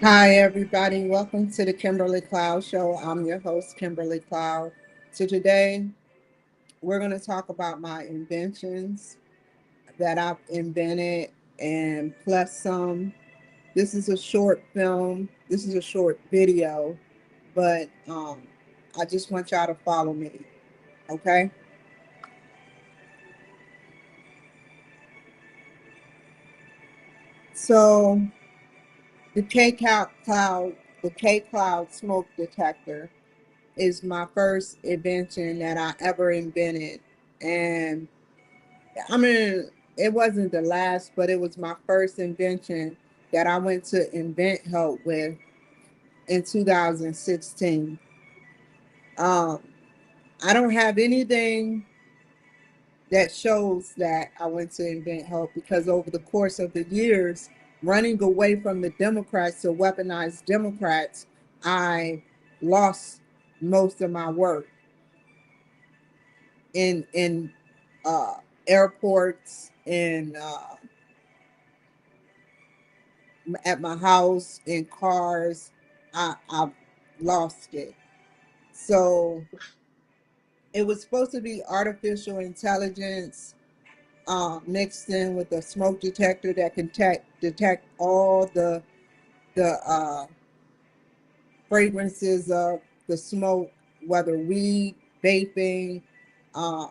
Hi, everybody. Welcome to the Kimberly Cloud Show. I'm your host, Kimberly Cloud. So, today we're going to talk about my inventions that I've invented and plus some. This is a short film, this is a short video, but I just want y'all to follow me, okay? So, the the KCloud Smoke detector is my first invention that I ever invented. And I mean, it wasn't the last, but it was my first invention that I went to invent help with in 2016. Um, I don't have anything that shows that I went to invent help because over the course of the years, running away from the Democrats to weaponized Democrats, I lost most of my work in uh, airports and at my house in cars. I lost it. So it was supposed to be artificial intelligence mixed in with a smoke detector that can detect all the fragrances of the smoke, whether weed, vaping, uh,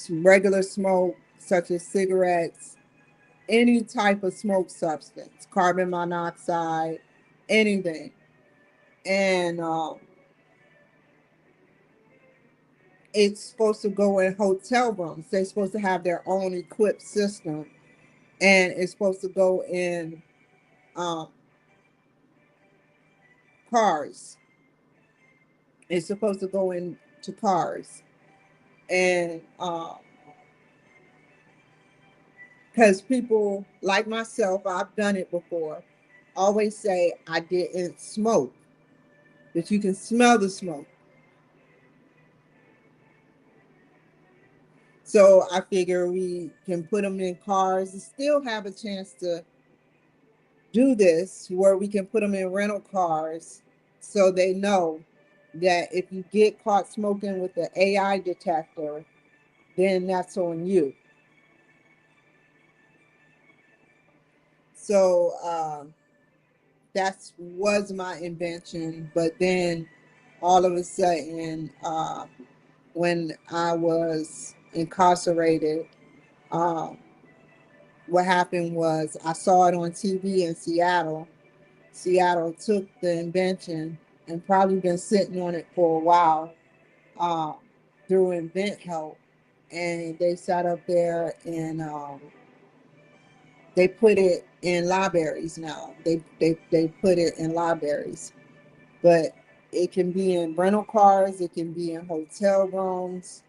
regular smoke such as cigarettes, any type of smoke substance, carbon monoxide, anything. And it's supposed to go in hotel rooms. They're supposed to have their own equipped system, and it's supposed to go in um, cars. It's supposed to go into cars, and because people like myself, I've done it before, always say I didn't smoke, but you can smell the smoke. So I figure we can put them in cars and still have a chance to do this where we can put them in rental cars so they know that if you get caught smoking with the AI detector, then that's on you. So that was my invention. But then all of a sudden, when I was incarcerated, um, what happened was I saw it on TV in Seattle. Seattle took the invention and probably been sitting on it for a while uh, through Invent Help, and they sat up there and they put it in libraries now. They put it in libraries, but it can be in rental cars. It can be in hotel rooms.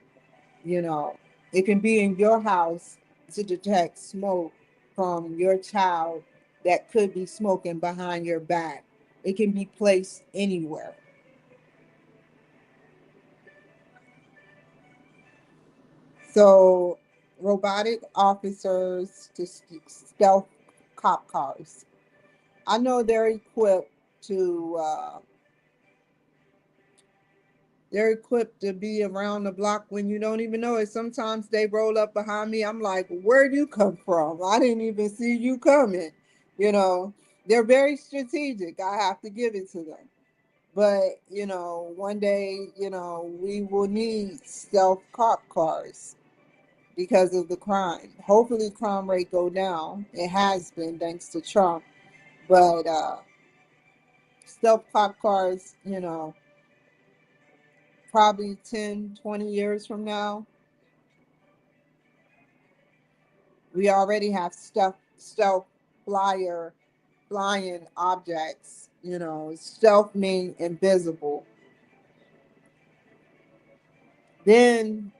You know, it can be in your house to detect smoke from your child that could be smoking behind your back. It can be placed anywhere. So, robotic officers to stealth cop cars. I know to uh, they're equipped to be around the block when you don't even know it. Sometimes they roll up behind me. I'm like, where'd you come from? I didn't even see you coming. You know, they're very strategic. I have to give it to them. But, one day, we will need stealth cop cars because of the crime. Hopefully crime rate go down. It has been thanks to Trump. But stealth cop cars, probably 10, 20 years from now, we already have stealth flyer flying objects. Stealth mean invisible. Then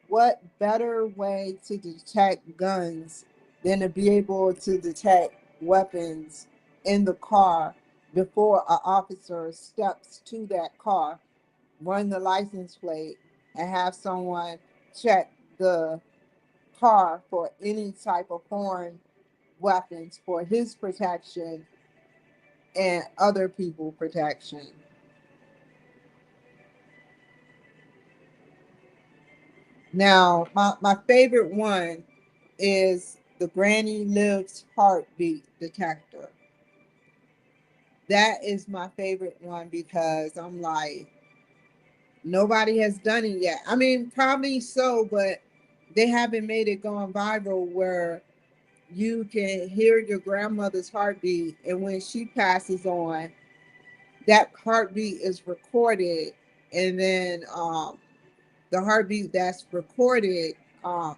what better way to detect guns than to be able to detect weapons in the car before an officer steps to that car, run the license plate, and have someone check the car for any type of foreign weapons for his protection and other people protection. Now, my favorite one is the Granny Lives heartbeat detector. That is my favorite one because I'm like, nobody has done it yet. I mean, probably so, but they haven't made it gone viral where you can hear your grandmother's heartbeat, and when she passes on, that heartbeat is recorded, and then the heartbeat that's recorded um,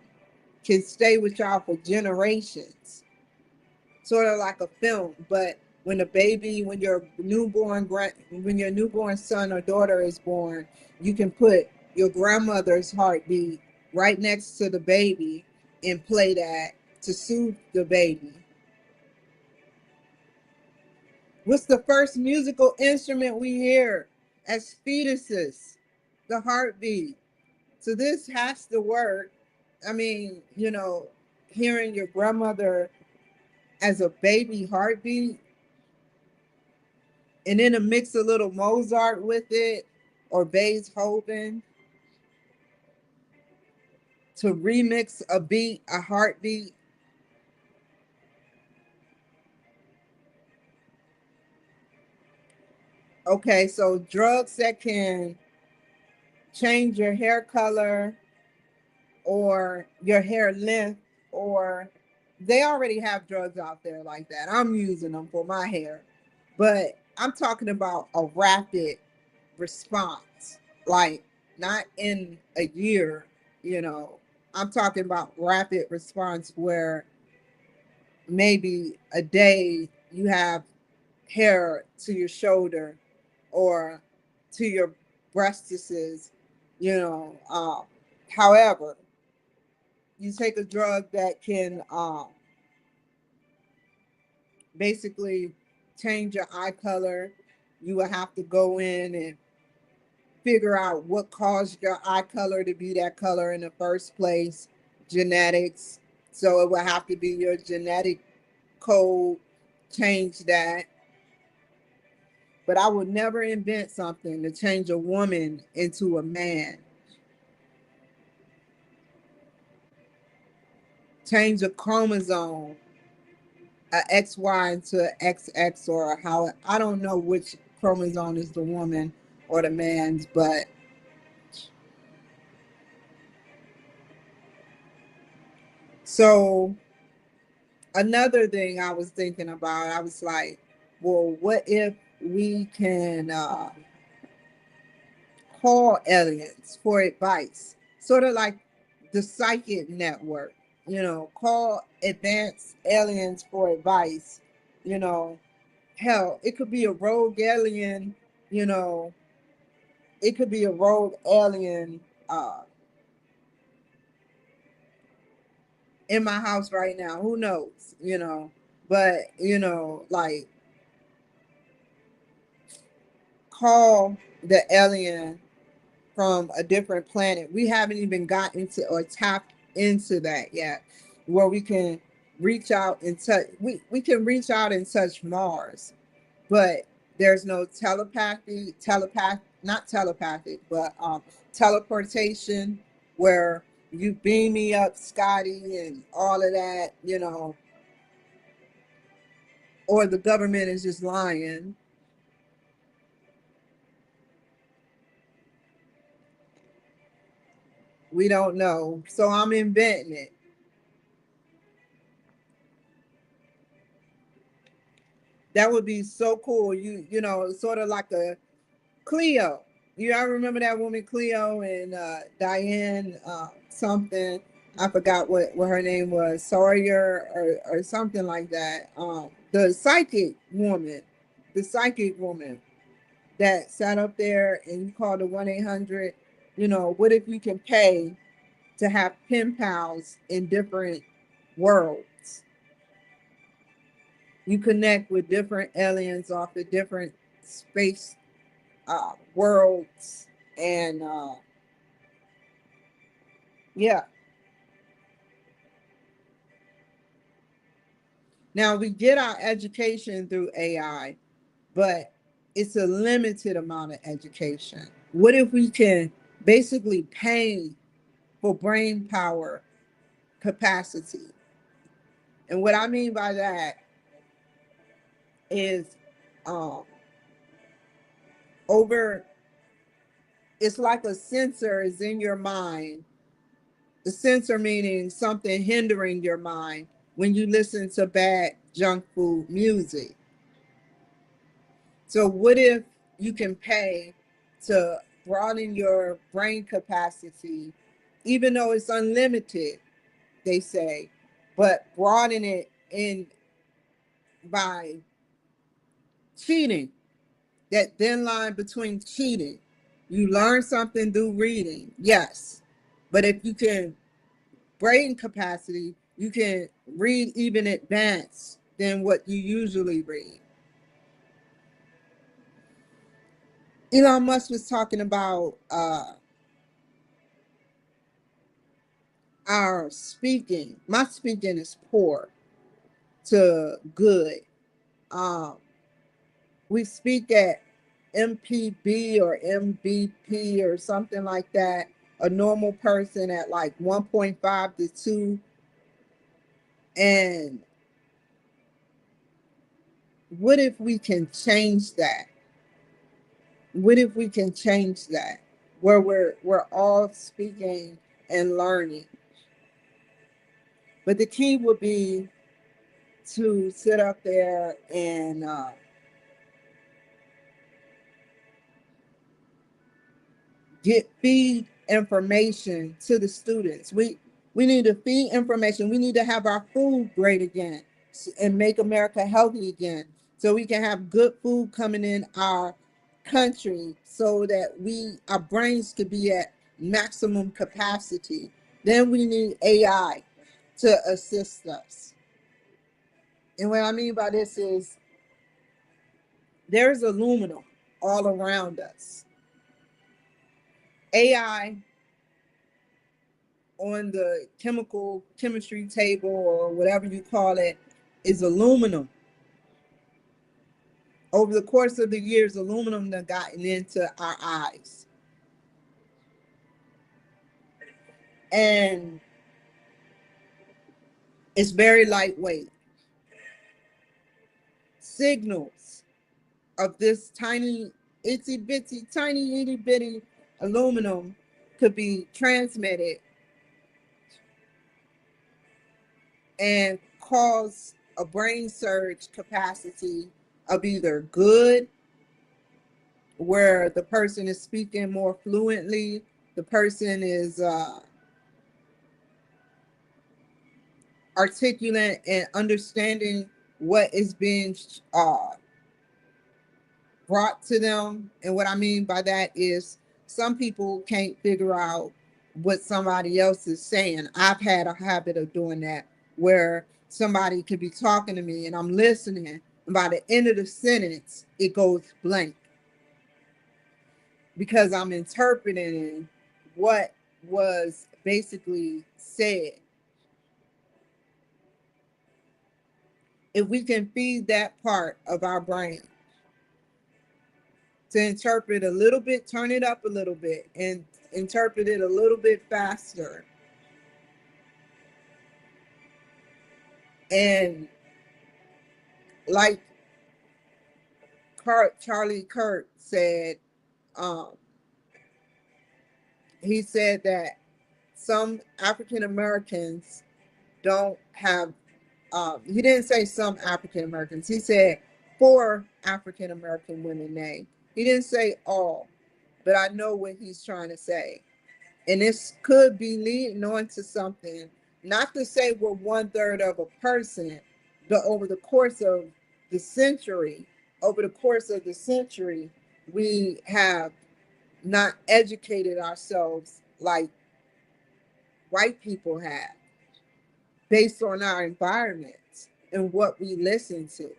can stay with y'all for generations, sort of like a film. But when a baby, when your newborn son or daughter is born, you can put your grandmother's heartbeat right next to the baby and play that to soothe the baby. What's the first musical instrument we hear as fetuses? The heartbeat. So this has to work. I mean, hearing your grandmother as a baby heartbeat and then to mix a little Mozart with it or Beethoven to remix a beat, a heartbeat. Okay, so drugs that can change your hair color or your hair length, or they already have drugs out there like that. I'm using them for my hair, but I'm talking about a rapid response, like not in a year, you know. I'm talking about rapid response where maybe a day you have hair to your shoulder or to your breastises, you know. However, you take a drug that can basically change your eye color. You will have to go in and figure out what caused your eye color to be that color in the first place, genetics. So it will have to be your genetic code, change that. But I would never invent something to change a woman into a man, change a chromosome, a XY into a XX, or how, I don't know which chromosome is the woman or the man's, but so another thing I was thinking about, I was like, well, what if we can call aliens for advice? Sort of like the psychic network, call advanced aliens for advice. You know, hell, it could be a rogue alien, you know, it could be a rogue alien in my house right now. Who knows, But, like, call the alien from a different planet. We haven't even gotten to or tapped into that yet, where we can reach out and touch. We can reach out and touch Mars, but there's no not telepathic, but teleportation, where you beam me up, Scotty, and all of that, or the government is just lying. We don't know. So I'm inventing it. That would be so cool. Sort of like a Cleo. I remember that woman Cleo and Diane something. I forgot what her name was, Sawyer or something like that. The psychic woman that sat up there and you called the 1-800. What if you can pay to have pen pals in different worlds? You connect with different aliens off the different space worlds, and yeah. Now we get our education through AI. but it's a limited amount of education. What if we can basically pay for brain power capacity? And what I mean by that is um, over, it's like a sensor is in your mind. The sensor meaning something hindering your mind when you listen to bad junk food music. So what if you can pay to broaden your brain capacity, even though it's unlimited, they say, but broaden it in by cheating, that thin line between cheating. You learn something through reading, yes. But if you can brain capacity, you can read even advanced than what you usually read. Elon Musk was talking about our speaking. My speaking is poor to good. Um, we speak at MPB or MBP or something like that. A normal person at like 1.5 to 2. And what if we can change that? What if we can change that? Where we're all speaking and learning. But the key would be to sit up there and feed information to the students. We need to feed information. We need to have our food great again and make America healthy again, so we can have good food coming in our country, so that our brains could be at maximum capacity. Then we need AI to assist us. And what I mean by this is there's aluminum all around us. AI on the chemistry table or whatever you call it is aluminum. Over the course of the years, aluminum has gotten into our eyes. And it's very lightweight. Signals of this tiny, itsy bitsy, tiny itty bitty aluminum could be transmitted and cause a brain surge capacity of either good, where the person is speaking more fluently, the person is articulate and understanding what is being brought to them. And what I mean by that is some people can't figure out what somebody else is saying. I've had a habit of doing that, where somebody could be talking to me and I'm listening, and by the end of the sentence, it goes blank because I'm interpreting what was basically said. If we can feed that part of our brain to interpret a little bit, turn it up a little bit, and interpret it a little bit faster. And like Charlie Kirk said, um, he said that some African Americans don't have, he didn't say some African Americans, he said 4 African American women named. He didn't say all, but I know what he's trying to say. And this could be leading on to something, not to say we're 1/3 of a person, but over the course of the century, we have not educated ourselves like white people have, based on our environments and what we listen to.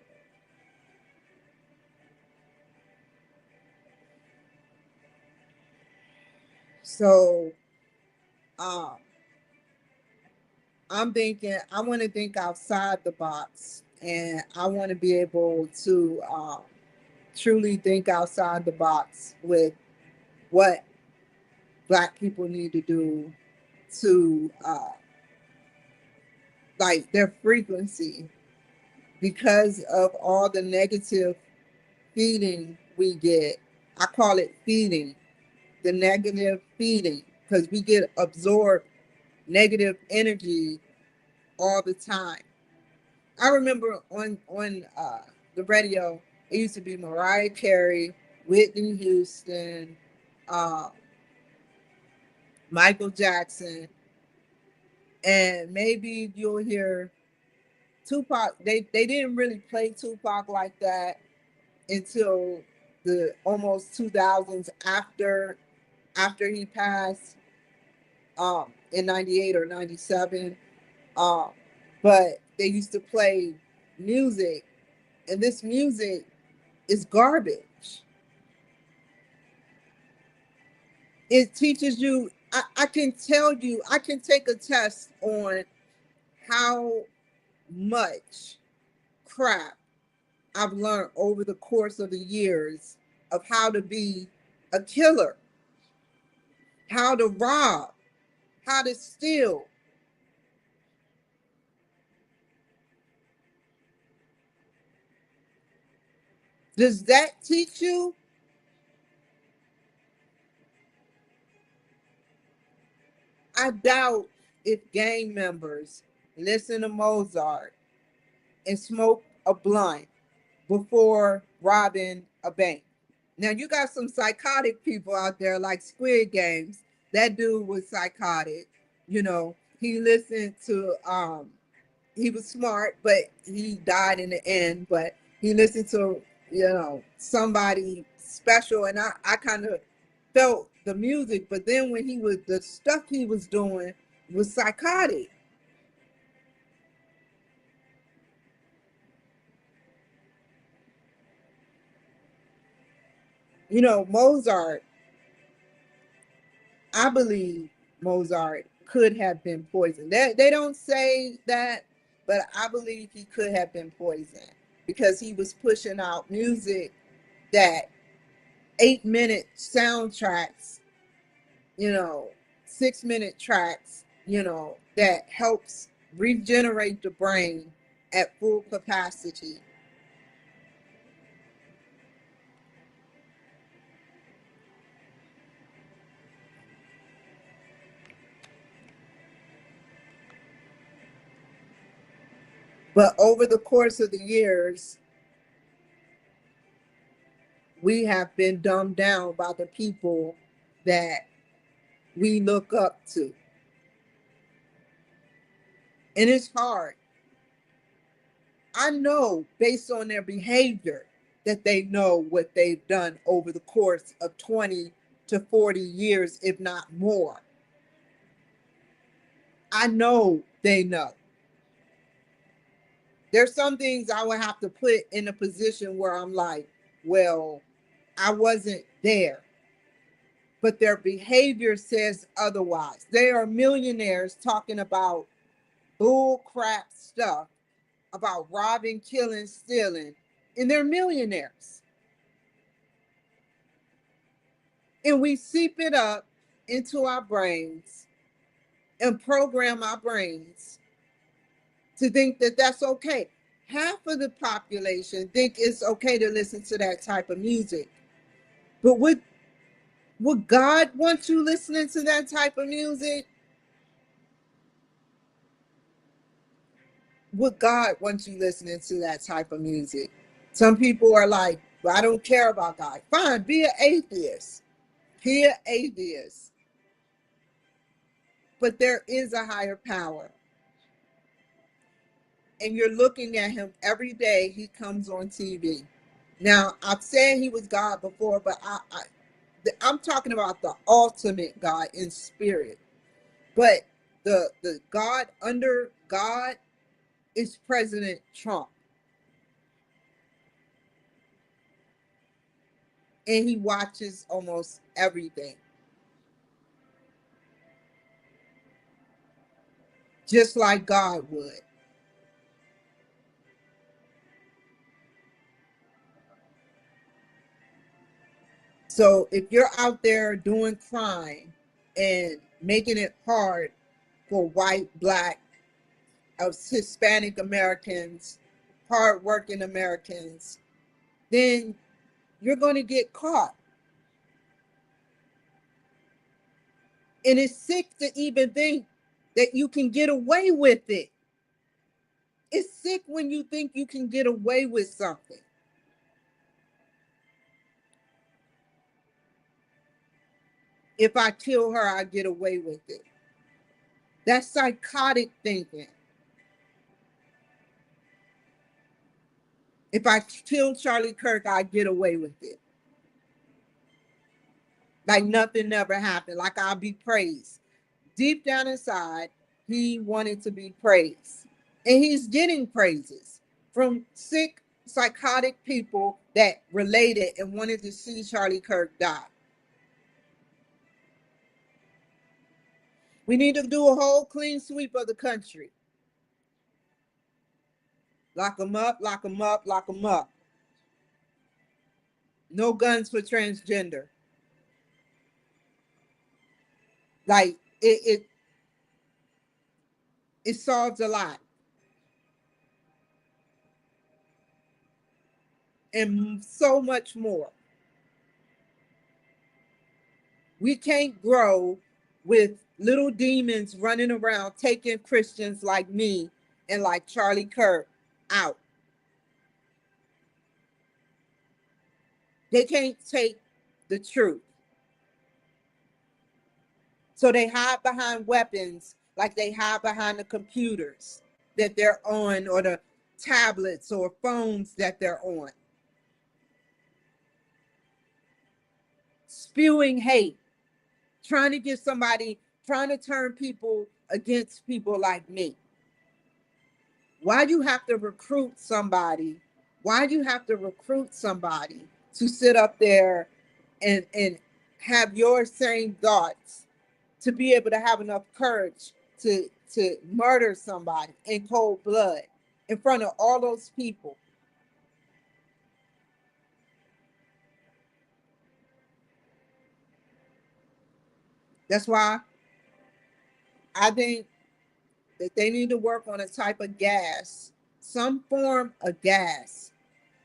So um, I'm thinking, I want to think outside the box, and I want to be able to truly think outside the box with what Black people need to do to like their frequency, because of all the negative feeding we get. I call it feeding, the negative feeding, because we get absorbed negative energy all the time. I remember on the radio, it used to be Mariah Carey, Whitney Houston, uh, Michael Jackson, and maybe you'll hear Tupac. They didn't really play Tupac like that until the almost 2000s, after he passed, in 98 or 97. Um, but they used to play music, and this music is garbage. It teaches you, I can tell you, I can take a test on how much crap I've learned over the course of the years of how to be a killer, how to rob, how to steal. Does that teach you? I doubt if gang members listen to Mozart and smoke a blunt before robbing a bank. Now you got some psychotic people out there like Squid Games. That dude was psychotic. He listened to he was smart, but he died in the end. But he listened to, somebody special, and I kind of felt the music. But then when he was the stuff he was doing was psychotic. Mozart, I believe Mozart could have been poisoned. They don't say that, but I believe he could have been poisoned because he was pushing out music that 8-minute soundtracks, you know, 6-minute tracks, that helps regenerate the brain at full capacity. But over the course of the years, we have been dumbed down by the people that we look up to. And it's hard. I know based on their behavior that they know what they've done over the course of 20 to 40 years, if not more. I know they know. There's some things I would have to put in a position where I'm like, well, I wasn't there. But their behavior says otherwise. They are millionaires talking about bull crap stuff about robbing, killing, stealing, and they're millionaires. And we seep it up into our brains and program our brains to think that that's okay. Half of the population think it's okay to listen to that type of music. But would God want you listening to that type of music? Would God want you listening to that type of music? Some people are like, well, I don't care about God. Fine, be an atheist. Be an atheist. But there is a higher power. And you're looking at him every day. He comes on TV. Now, I've said he was God before, but I'm talking about the ultimate God in spirit. But the God under God is President Trump. And he watches almost everything, just like God would. So if you're out there doing crime and making it hard for white, black, Hispanic Americans, hardworking Americans, then you're going to get caught. And it's sick to even think that you can get away with it. It's sick when you think you can get away with something. If I kill her, I get away with it. That's psychotic thinking. If I kill Charlie Kirk, I get away with it. Like nothing never happened. Like I'll be praised. Deep down inside, he wanted to be praised. And he's getting praises from sick, psychotic people that related and wanted to see Charlie Kirk die. We need to do a whole clean sweep of the country. Lock them up, lock them up, lock them up. No guns for transgender. Like it solves a lot. And so much more. We can't grow with little demons running around taking Christians like me and like Charlie Kirk out. They can't take the truth. So they hide behind weapons like they hide behind the computers that they're on or the tablets or phones that they're on. Spewing hate, trying to get somebody, trying to turn people against people like me. Why do you have to recruit somebody? Why do you have to recruit somebody to sit up there and have your same thoughts, to be able to have enough courage to murder somebody in cold blood in front of all those people? That's why I think that they need to work on a type of gas, some form of gas,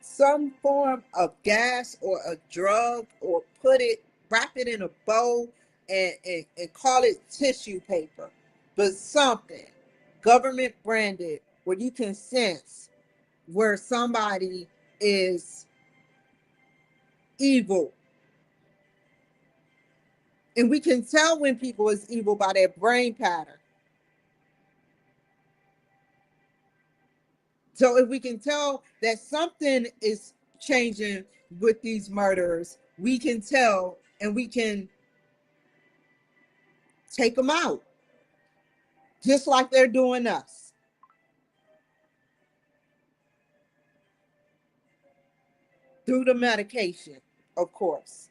some form of gas or a drug, or put it, wrap it in a bow and call it tissue paper, but something government branded where you can sense where somebody is evil. And we can tell when people is evil by their brain pattern. So if we can tell that something is changing with these murderers, we can tell and we can take them out, just like they're doing us. Through the medication, of course.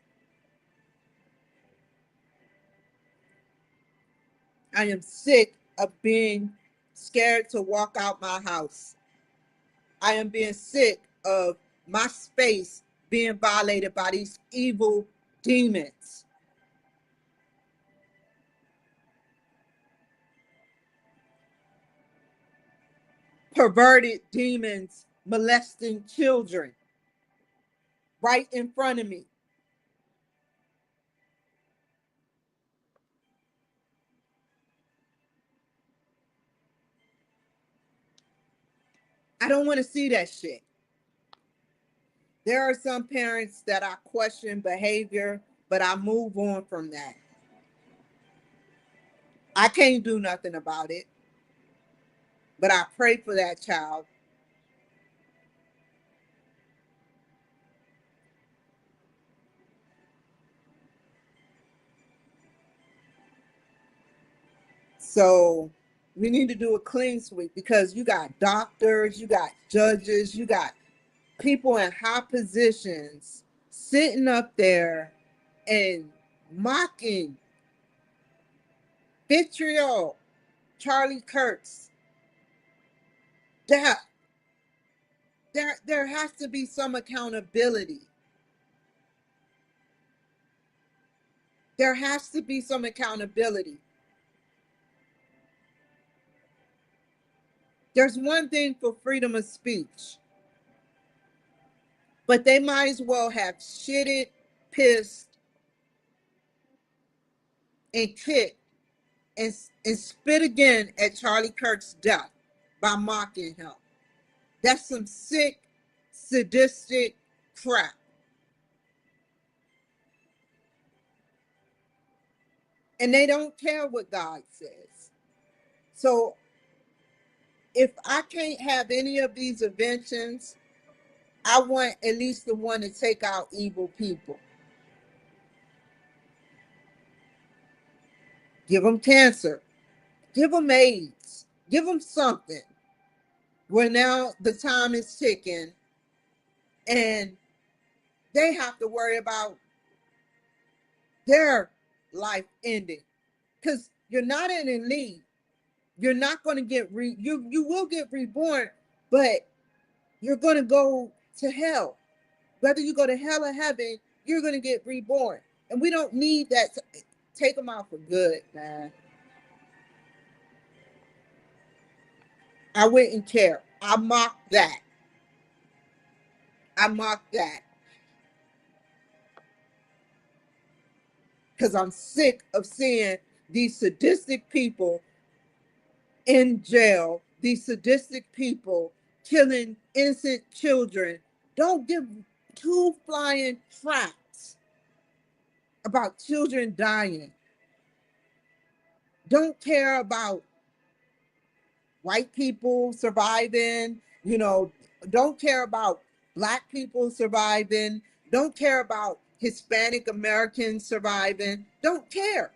I am sick of being scared to walk out my house. I am being sick of my space being violated by these evil demons, perverted demons molesting children right in front of me. I don't want to see that shit. There are some parents that I question behavior, but I move on from that. I can't do nothing about it, but I pray for that child. So we need to do a clean sweep, because you got doctors, you got judges, you got people in high positions sitting up there and mocking, vitriol, Charlie Kirk's death. There has to be some accountability. There has to be some accountability. There's one thing for freedom of speech, but they might as well have shitted, pissed, and kicked and spit again at Charlie Kirk's death by mocking him. That's some sick, sadistic crap. And they don't care what God says. So if I can't have any of these inventions, I want at least the one to take out evil people. Give them cancer. Give them AIDS. Give them something. Where now the time is ticking and they have to worry about their life ending. Because you're not an elite. You're not going to you will get reborn, but you're going to go to hell. Whether you go to hell or heaven, you're going to get reborn. And we don't need that. Take them out for good, man. I wouldn't care. I mock that. I mock that. Because I'm sick of seeing these sadistic people in jail, these sadistic people killing innocent children. Don't give two flying tracts about children dying. Don't care about white people surviving, don't care about black people surviving, don't care about Hispanic Americans surviving, don't care.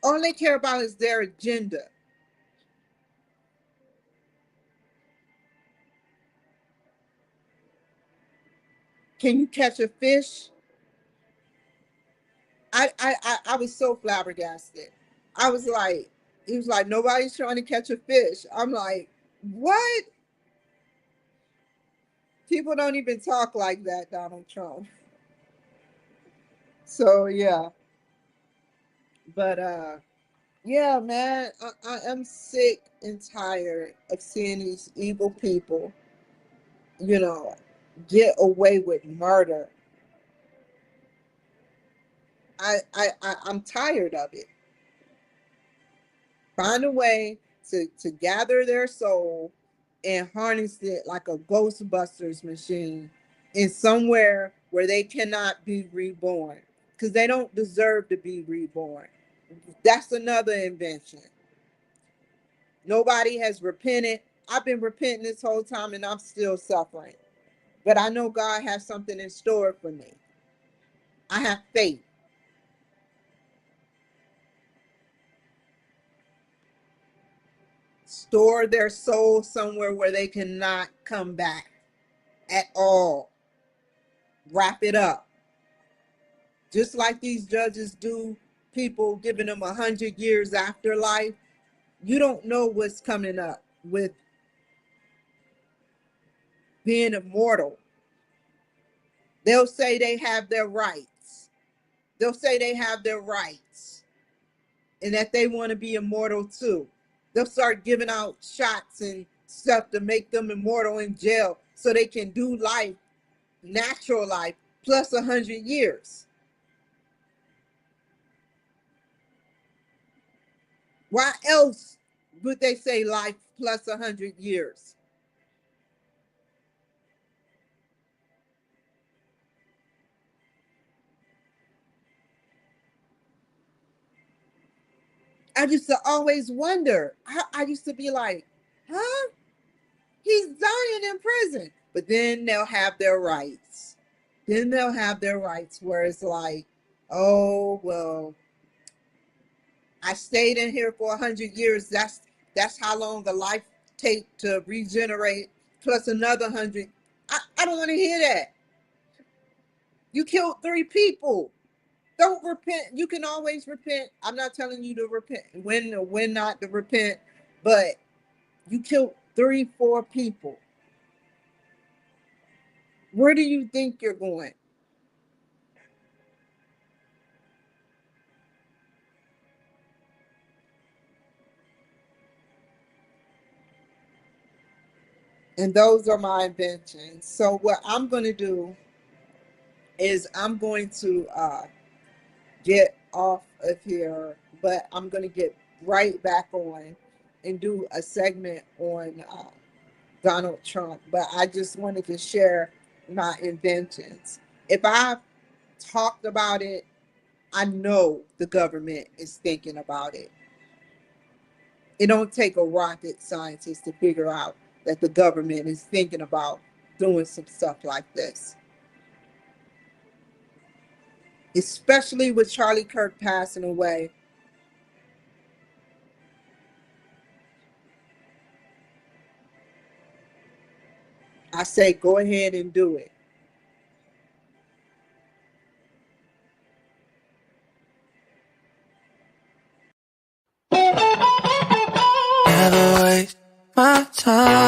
All they care about is their agenda. Can you catch a fish? I was so flabbergasted. I was like, he was like, nobody's trying to catch a fish. I'm like, what? People don't even talk like that, Donald Trump. So yeah, but yeah, man, I am sick and tired of seeing these evil people, you know, get away with murder. I'm tired of it. Find a way to gather their soul and harness it like a Ghostbusters machine in somewhere where they cannot be reborn because they don't deserve to be reborn. That's another invention. Nobody has repented. I've been repenting this whole time and I'm still suffering. But I know God has something in store for me. I have faith. Store their soul somewhere where they cannot come back at all. Wrap it up. Just like these judges do people, giving them 100 years afterlife. You don't know what's coming up with being immortal. They'll say they have their rights. They'll say they have their rights and that they want to be immortal too. They'll start giving out shots and stuff to make them immortal in jail so they can do life, natural life, plus 100 years. Why else would they say life plus 100 years? I used to always wonder. I used to be like, huh? He's dying in prison. But then they'll have their rights. Then they'll have their rights where it's like, oh, well, I stayed in here for 100 years. That's how long a life take to regenerate, plus another 100. I don't want to hear that. You killed 3 people. Don't repent. You can always repent. I'm not telling you to repent, when or when not to repent, but you killed 3, 4 people. Where do you think you're going? And those are my inventions. So what I'm going to do is I'm going to get off of here, but I'm going to get right back on and do a segment on Donald Trump. But I just wanted to share my inventions. If I talked about it, I know the government is thinking about it. It don't take a rocket scientist to figure out that the government is thinking about doing some stuff like this. Especially with Charlie Kirk passing away. I say go ahead and do it. Never waste my time.